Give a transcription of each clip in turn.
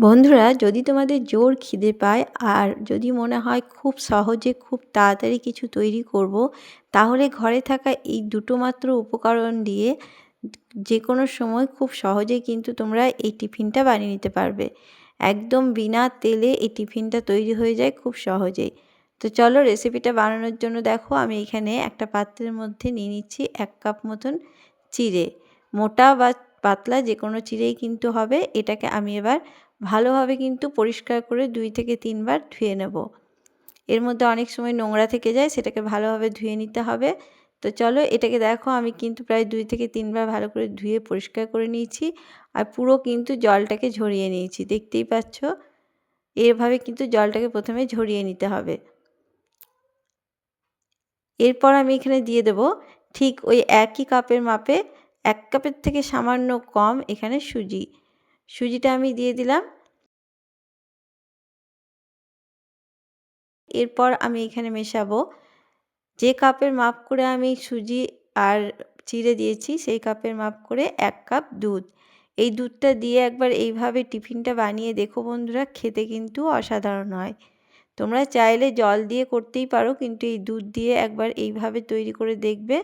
বন্ধুরা, যদি তোমাদের জোর খিদে পায় আর যদি মনে হয় খুব সহজে খুব তাড়াতাড়ি কিছু তৈরি করব, তাহলে ঘরে থাকা এই দুটো মাত্র উপকরণ দিয়ে যে কোনো সময় খুব সহজেই কিন্তু তোমরা এই টিফিনটা বানিয়ে নিতে পারবে। একদম বিনা তেলে এই টিফিনটা তৈরি হয়ে যায় খুব সহজেই। তো চলো রেসিপিটা বানানোর জন্য দেখো আমি এখানে একটা পাত্রের মধ্যে নিয়ে নিচ্ছি 1 কাপ মতন চিড়ে। মোটা বা পাতলা যে কোনো চিড়েই কিন্তু হবে। এটাকে আমি এবার ভালোভাবে কিন্তু পরিষ্কার করে 2 থেকে 3 বার ধুয়ে নেব। এর মধ্যে অনেক সময় নোংরা থেকে যায়, সেটাকে ভালোভাবে ধুয়ে নিতে হবে। তো চলো এটাকে দেখো আমি কিন্তু প্রায় 2 থেকে 3 বার ভালো করে ধুয়ে পরিষ্কার করে নিয়েছি। আর পুরো কিন্তু জলটাকে ঝরিয়ে নিয়েছি, দেখতেই পাচ্ছ। এভাবে কিন্তু জলটাকে প্রথমে ঝরিয়ে নিতে হবে। এরপর আমি এখানে দিয়ে দেব ঠিক ওই একই কাপের মাপে 1 কাপের থেকে সামান্য কম এখানে সুজি। সুজিটা আমি দিয়ে দিলাম। এরপর আমি এখানে মেশাবো যে কাপের মাপ করে আমি সুজি আর চিড়ে দিয়েছি, সেই কাপের মাপ করে 1 কাপ দুধ। এই দুধটা দিয়ে একবার এইভাবে টিফিনটা বানিয়ে দেখো বন্ধুরা, খেতে কিন্তু অসাধারণ হয়। তোমরা চাইলে জল দিয়ে করতেই পারো, কিন্তু এই দুধ দিয়ে একবার এইভাবে তৈরি করে দেখবে,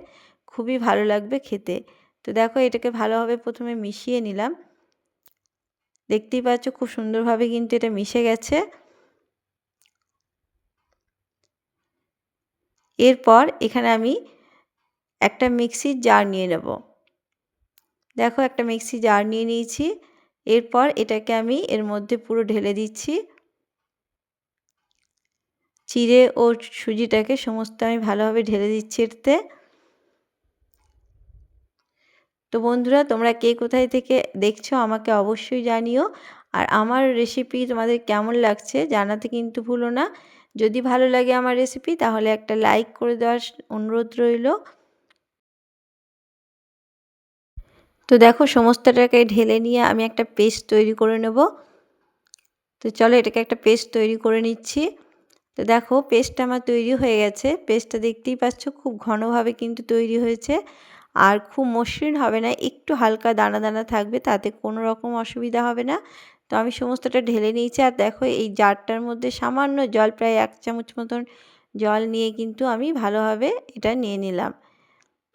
খুবই ভালো লাগবে খেতে। তো দেখো এটাকে ভালোভাবে প্রথমে মিশিয়ে নিলাম। দেখতেই পাচ্ছ খুব সুন্দরভাবে কিন্তু এটা মিশে গেছে। এরপর এখানে আমি একটা মিক্সির জার নিয়ে নেব। দেখো একটা মিক্সি জার নিয়ে নিয়েছি। এরপর এটাকে আমি এর মধ্যে পুরো ঢেলে দিচ্ছি। চিড়ে ও সুজিটাকে সমস্ত আমি ভালোভাবে ঢেলে দিচ্ছি এতে। তো বন্ধুরা, তোমরা কে কোথায় থেকে দেখছো আমাকে অবশ্যই জানিও। আর আমার রেসিপি তোমাদের কেমন লাগছে জানাতে কিন্তু ভুলো না। যদি ভালো লাগে আমার রেসিপি, তাহলে একটা লাইক করে দেওয়ার অনুরোধ রইল। তো দেখো সমস্তটাকে ঢেলে নিয়ে আমি একটা পেস্ট তৈরি করে নেব। তো চলো এটাকে একটা পেস্ট তৈরি করে নিচ্ছি। তো দেখো পেস্টটা আমার তৈরি হয়ে গেছে। পেস্টটা দেখতেই পাচ্ছ খুব ঘনভাবে কিন্তু তৈরি হয়েছে। আর খুব মসৃণ হবে না, একটু হালকা দানা দানা থাকবে, তাতে কোনো রকম অসুবিধা হবে না। তো আমি সমস্তটা ঢেলে নিয়েছি। আর দেখো এই জারটার মধ্যে সামান্য জল, প্রায় 1 চামচ মতন জল নিয়ে কিন্তু আমি ভালোভাবে এটা নিয়ে নিলাম।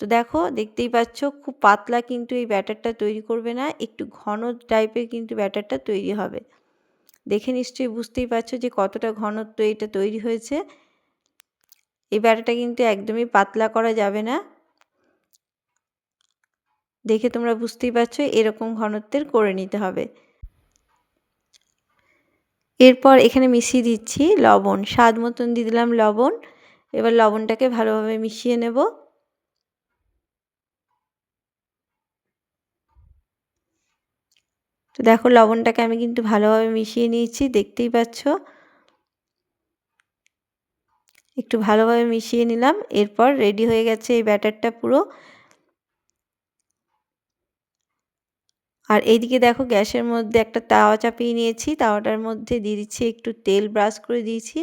তো দেখো দেখতেই পাচ্ছ খুব পাতলা কিন্তু এই ব্যাটারটা তৈরি করবে না, একটু ঘন টাইপের কিন্তু ব্যাটারটা তৈরি হবে। দেখে নিশ্চয়ই বুঝতেই পারছো যে কতটা ঘনত্ব এটা তৈরি হয়েছে। এই ব্যাটারটা কিন্তু একদমই পাতলা করা যাবে না। দেখে তোমরা বুঝতেই পারছো এরকম ঘনত্বের করে নিতে হবে। এরপর এখানে মিশিয়ে দিচ্ছি লবণ, স্বাদ মতন দিয়ে দিলাম লবণ। এবার লবণটাকে ভালোভাবে মিশিয়ে নেব। তো দেখো লবণটাকে আমি কিন্তু ভালোভাবে মিশিয়ে নিয়েছি, দেখতেই পাচ্ছ। একটু ভালোভাবে মিশিয়ে নিলাম। এরপর রেডি হয়ে গেছে এই ব্যাটারটা পুরো। আর এইদিকে দেখো গ্যাসের মধ্যে একটা তাওয়া চাপিয়ে নিয়েছি। তাওয়াটার মধ্যে দিয়ে দিচ্ছি একটু তেল, ব্রাশ করে দিয়েছি।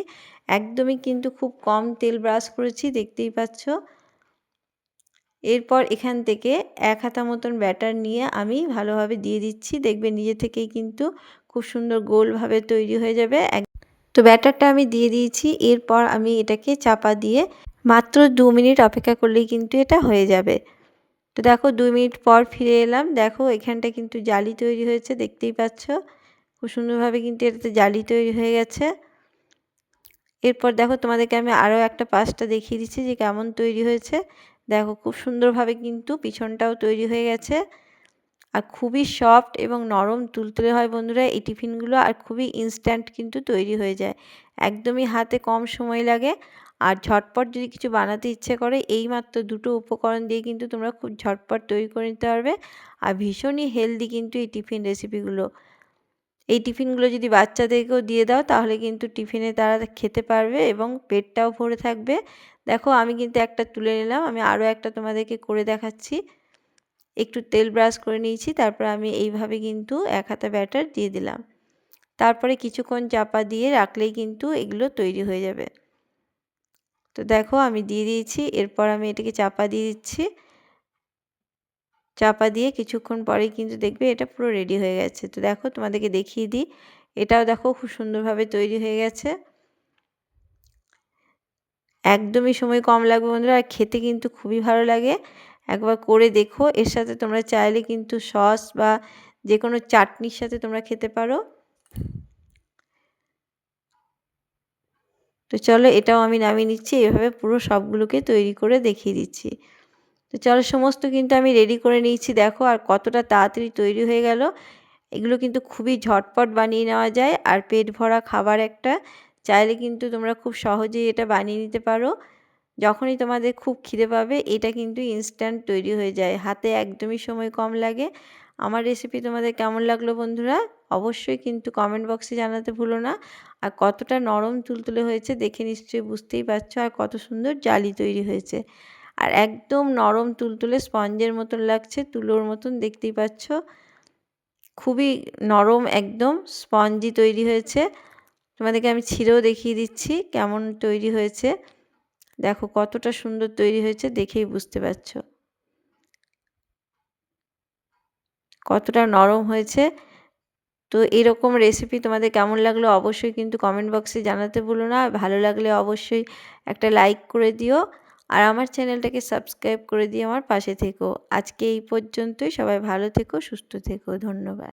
একদমই কিন্তু খুব কম তেল ব্রাশ করেছি, দেখতেই পাচ্ছ। এরপর এখান থেকে 1 হাতা মতন ব্যাটার নিয়ে আমি ভালোভাবে দিয়ে দিচ্ছি। দেখবে নিজে থেকেই কিন্তু খুব সুন্দর গোলভাবে তৈরি হয়ে যাবে। তো ব্যাটারটা আমি দিয়ে দিয়েছি। এরপর আমি এটাকে চাপা দিয়ে মাত্র 2 মিনিট অপেক্ষা করলেই কিন্তু এটা হয়ে যাবে। তো দেখো 2 মিনিট পর ফিরে এলাম। দেখো এখানটা কিন্তু জালি তৈরি হয়েছে, দেখতেই পাচ্ছ। খুব সুন্দরভাবে কিন্তু এটাতে জালি তৈরি হয়ে গেছে। এরপর দেখো তোমাদেরকে আমি আরও একটা পাশটা দেখিয়ে দিচ্ছি যে কেমন তৈরি হয়েছে। দেখো খুব সুন্দরভাবে কিন্তু পিছনটাও তৈরি হয়ে গেছে। আর খুবই সফট এবং নরম তুলতুলে হয় বন্ধুরা এই টিফিনগুলো। আর খুবই ইনস্ট্যান্ট কিন্তু তৈরি হয়ে যায়, একদমই হাতে কম সময় লাগে। আর ঝটপট যদি কিছু বানাতে ইচ্ছে করে, এই মাত্র দুটো উপকরণ দিয়ে কিন্তু তোমরা খুব ঝটপট তৈরি করে নিতে পারবে। আর ভীষণই হেলদি কিন্তু এই টিফিন রেসিপিগুলো। এই টিফিনগুলো যদি বাচ্চাদেরকেও দিয়ে দাও, তাহলে কিন্তু টিফিনে তারা খেতে পারবে এবং পেটটাও ভরে থাকবে। দেখো আমি কিন্তু একটা তুলে নিলাম, আমি আরও একটা তোমাদেরকে করে দেখাচ্ছি। একটু তেল ব্রাশ করে নিয়েছি, তারপর আমি এইভাবে কিন্তু 1 হাতা ব্যাটার দিয়ে দিলাম। তারপরে কিছুক্ষণ চাপা দিয়ে রাখলেই কিন্তু এগুলো তৈরি হয়ে যাবে। তো দেখো আমি দিয়ে দিয়েছি। এরপর আমি এটাকে চাপা দিয়ে দিচ্ছি। চাপা দিয়ে কিছুক্ষণ পরেই কিন্তু দেখবে এটা পুরো রেডি হয়ে গেছে। তো দেখো তোমাদেরকে দেখিয়ে দিই, এটাও দেখো খুব সুন্দরভাবে তৈরি হয়ে গেছে। একদমই সময় কম লাগবে বন্ধুরা, আর খেতে কিন্তু খুবই ভালো লাগে। একবার করে দেখো। এর সাথে তোমরা চাইলে কিন্তু সস বা যে কোনো চাটনির সাথে তোমরা খেতে পারো। তো চলো এটাও আমি নামিয়ে নিচ্ছি। এভাবে পুরো সবগুলোকে তৈরি করে দেখিয়ে দিচ্ছি। তো চলো সমস্ত কিন্তু আমি রেডি করে নিয়েছি দেখো, আর কতটা তাড়াতাড়ি তৈরি হয়ে গেল। এগুলো কিন্তু খুবই ঝটপট বানিয়ে নেওয়া যায়, আর পেট ভরা খাবার একটা। চাইলে কিন্তু তোমরা খুব সহজেই এটা বানিয়ে নিতে পারো। যখনই তোমাদের খুব খিদে পাবে এটা কিন্তু ইনস্ট্যান্ট তৈরি হয়ে যায়, হাতে একদমই সময় কম লাগে। আমার রেসিপি তোমাদের কেমন লাগলো বন্ধুরা, অবশ্যই কিন্তু কমেন্ট বক্সে জানাতে ভুলো না। আর কতটা নরম তুলতুলে হয়েছে দেখে নিশ্চয়ই বুঝতেই পারছো, আর কত সুন্দর জালি তৈরি হয়েছে। আর একদম নরম তুলতুলে স্পঞ্জের মতন লাগছে, তুলোর মতন দেখতেই পাচ্ছ। খুবই নরম একদম স্পঞ্জি তৈরি হয়েছে। তোমাদেরকে আমি ছিঁড়েও দেখিয়ে দিচ্ছি কেমন তৈরি হয়েছে। দেখো কতটা সুন্দর তৈরি হয়েছে, দেখেই বুঝতে পারছো কতটা নরম হয়েছে। তো এরকম রেসিপি তোমাদের কেমন লাগলো অবশ্যই কিন্তু কমেন্ট বক্সে জানাতে ভুলো না। ভালো লাগলে অবশ্যই একটা লাইক করে দিও, আর আমার চ্যানেলটাকে সাবস্ক্রাইব করে দিয়ে আমার পাশে থেকো। আজকে এই পর্যন্তই। সবাই ভালো থেকো, সুস্থ থেকো। ধন্যবাদ।